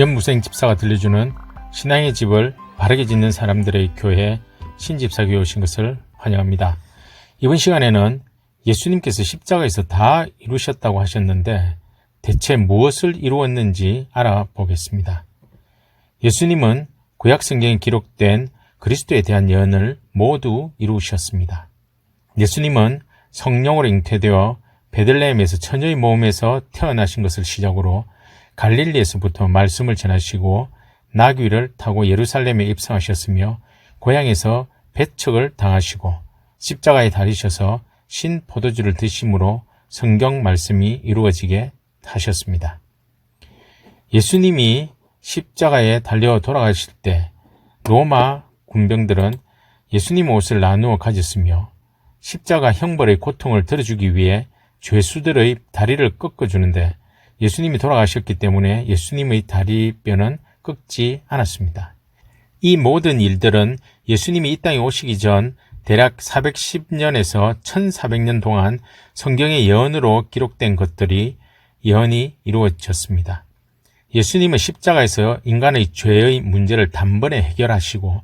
연무생 집사가 들려주는 신앙의 집을 바르게 짓는 사람들의 교회 신집사교회 오신 것을 환영합니다. 이번 시간에는 예수님께서 십자가에서 다 이루셨다고 하셨는데 대체 무엇을 이루었는지 알아보겠습니다. 예수님은 구약 성경에 기록된 그리스도에 대한 예언을 모두 이루셨습니다. 예수님은 성령으로 잉태되어 베들레헴에서 처녀의 몸에서 태어나신 것을 시작으로 갈릴리에서부터 말씀을 전하시고 나귀를 타고 예루살렘에 입성하셨으며 고향에서 배척을 당하시고 십자가에 달리셔서 신 포도주를 드심으로 성경 말씀이 이루어지게 하셨습니다. 예수님이 십자가에 달려 돌아가실 때 로마 군병들은 예수님 옷을 나누어 가졌으며 십자가 형벌의 고통을 들어주기 위해 죄수들의 다리를 꺾어주는데 예수님이 돌아가셨기 때문에 예수님의 다리뼈는 꺾지 않았습니다. 이 모든 일들은 예수님이 이 땅에 오시기 전 대략 410년에서 1400년 동안 성경의 예언으로 기록된 것들이 예언이 이루어졌습니다. 예수님은 십자가에서 인간의 죄의 문제를 단번에 해결하시고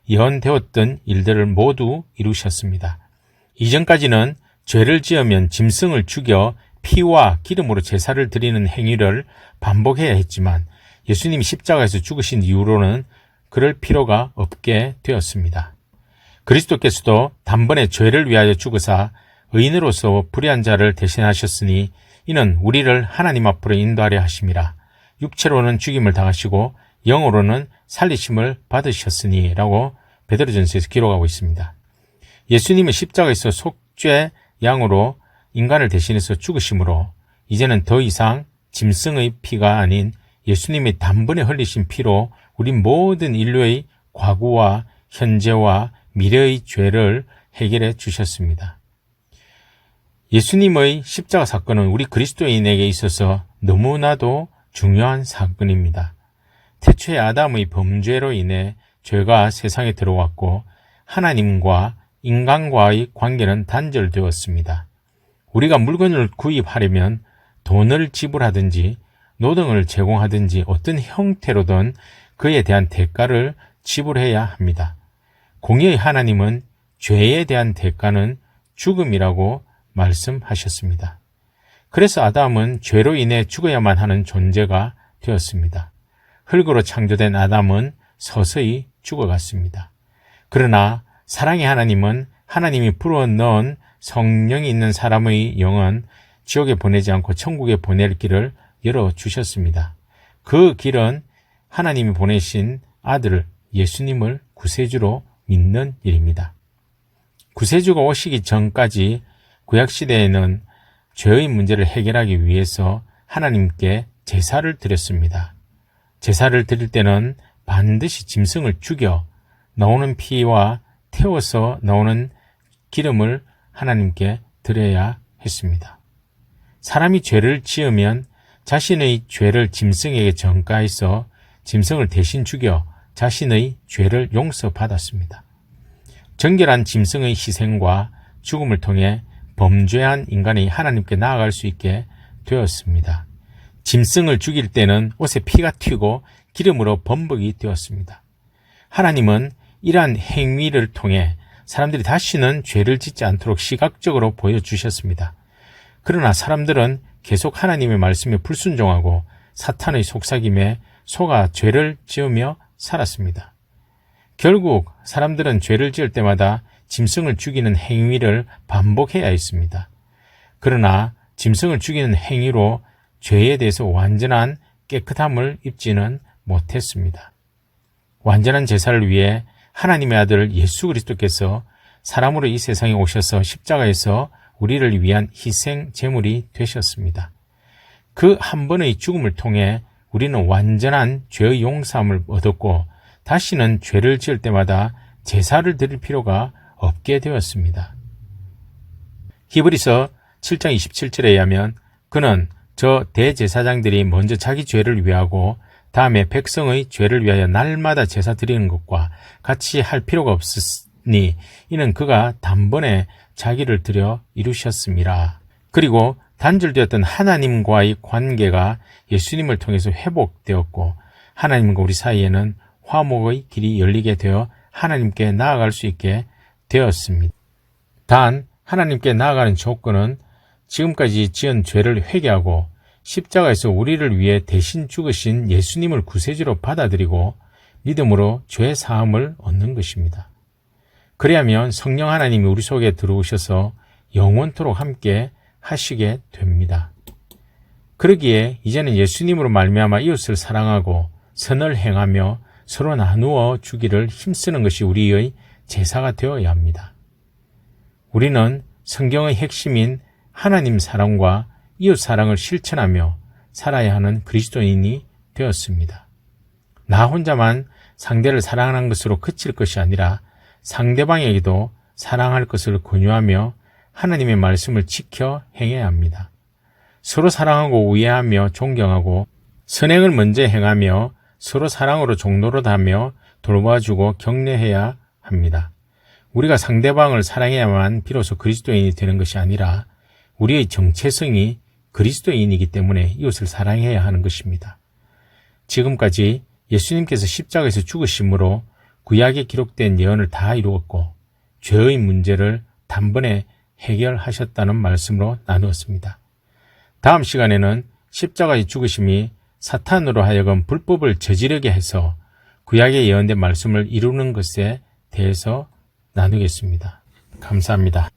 예언되었던 일들을 모두 이루셨습니다. 이전까지는 죄를 지으면 짐승을 죽여 피와 기름으로 제사를 드리는 행위를 반복해야 했지만 예수님이 십자가에서 죽으신 이후로는 그럴 필요가 없게 되었습니다. 그리스도께서도 단번에 죄를 위하여 죽으사 의인으로서 불의한 자를 대신하셨으니 이는 우리를 하나님 앞으로 인도하려 하심이라. 육체로는 죽임을 당하시고 영으로는 살리심을 받으셨으니 라고 베드로전서에서 기록하고 있습니다. 예수님은 십자가에서 속죄 양으로 인간을 대신해서 죽으심으로 이제는 더 이상 짐승의 피가 아닌 예수님의 단번에 흘리신 피로 우리 모든 인류의 과거와 현재와 미래의 죄를 해결해 주셨습니다. 예수님의 십자가 사건은 우리 그리스도인에게 있어서 너무나도 중요한 사건입니다. 태초에 아담의 범죄로 인해 죄가 세상에 들어왔고 하나님과 인간과의 관계는 단절되었습니다. 우리가 물건을 구입하려면 돈을 지불하든지 노동을 제공하든지 어떤 형태로든 그에 대한 대가를 지불해야 합니다. 공의의 하나님은 죄에 대한 대가는 죽음이라고 말씀하셨습니다. 그래서 아담은 죄로 인해 죽어야만 하는 존재가 되었습니다. 흙으로 창조된 아담은 서서히 죽어갔습니다. 그러나 사랑의 하나님은 하나님이 불어넣은 성령이 있는 사람의 영은 지옥에 보내지 않고 천국에 보낼 길을 열어주셨습니다. 그 길은 하나님이 보내신 아들 예수님을 구세주로 믿는 일입니다. 구세주가 오시기 전까지 구약시대에는 죄의 문제를 해결하기 위해서 하나님께 제사를 드렸습니다. 제사를 드릴 때는 반드시 짐승을 죽여 나오는 피와 태워서 나오는 기름을 하나님께 드려야 했습니다. 사람이 죄를 지으면 자신의 죄를 짐승에게 전가해서 짐승을 대신 죽여 자신의 죄를 용서받았습니다. 정결한 짐승의 희생과 죽음을 통해 범죄한 인간이 하나님께 나아갈 수 있게 되었습니다. 짐승을 죽일 때는 옷에 피가 튀고 기름으로 범벅이 되었습니다. 하나님은 이러한 행위를 통해 사람들이 다시는 죄를 짓지 않도록 시각적으로 보여주셨습니다. 그러나 사람들은 계속 하나님의 말씀에 불순종하고 사탄의 속삭임에 속아 죄를 지으며 살았습니다. 결국 사람들은 죄를 지을 때마다 짐승을 죽이는 행위를 반복해야 했습니다. 그러나 짐승을 죽이는 행위로 죄에 대해서 완전한 깨끗함을 입지는 못했습니다. 완전한 제사를 위해 하나님의 아들 예수 그리스도께서 사람으로 이 세상에 오셔서 십자가에서 우리를 위한 희생 제물이 되셨습니다. 그 한 번의 죽음을 통해 우리는 완전한 죄의 용서함을 얻었고 다시는 죄를 지을 때마다 제사를 드릴 필요가 없게 되었습니다. 히브리서 7장 27절에 의하면 그는 저 대제사장들이 먼저 자기 죄를 위하고 다음에 백성의 죄를 위하여 날마다 제사 드리는 것과 같이 할 필요가 없으니 이는 그가 단번에 자기를 드려 이루셨음이라. 그리고 단절되었던 하나님과의 관계가 예수님을 통해서 회복되었고 하나님과 우리 사이에는 화목의 길이 열리게 되어 하나님께 나아갈 수 있게 되었습니다. 단 하나님께 나아가는 조건은 지금까지 지은 죄를 회개하고 십자가에서 우리를 위해 대신 죽으신 예수님을 구세주로 받아들이고 믿음으로 죄 사함을 얻는 것입니다. 그리하면 성령 하나님이 우리 속에 들어오셔서 영원토록 함께 하시게 됩니다. 그러기에 이제는 예수님으로 말미암아 이웃을 사랑하고 선을 행하며 서로 나누어 주기를 힘쓰는 것이 우리의 제사가 되어야 합니다. 우리는 성경의 핵심인 하나님 사랑과 이웃 사랑을 실천하며 살아야 하는 그리스도인이 되었습니다. 나 혼자만 상대를 사랑하는 것으로 그칠 것이 아니라 상대방에게도 사랑할 것을 권유하며 하나님의 말씀을 지켜 행해야 합니다. 서로 사랑하고 우애하며 존경하고 선행을 먼저 행하며 서로 사랑으로 종노릇하며 돌봐주고 격려해야 합니다. 우리가 상대방을 사랑해야만 비로소 그리스도인이 되는 것이 아니라 우리의 정체성이 그리스도인이기 때문에 이웃을 사랑해야 하는 것입니다. 지금까지 예수님께서 십자가에서 죽으심으로 구약에 기록된 예언을 다 이루었고 죄의 문제를 단번에 해결하셨다는 말씀으로 나누었습니다. 다음 시간에는 십자가의 죽으심이 사탄으로 하여금 불법을 저지르게 해서 구약에 예언된 말씀을 이루는 것에 대해서 나누겠습니다. 감사합니다.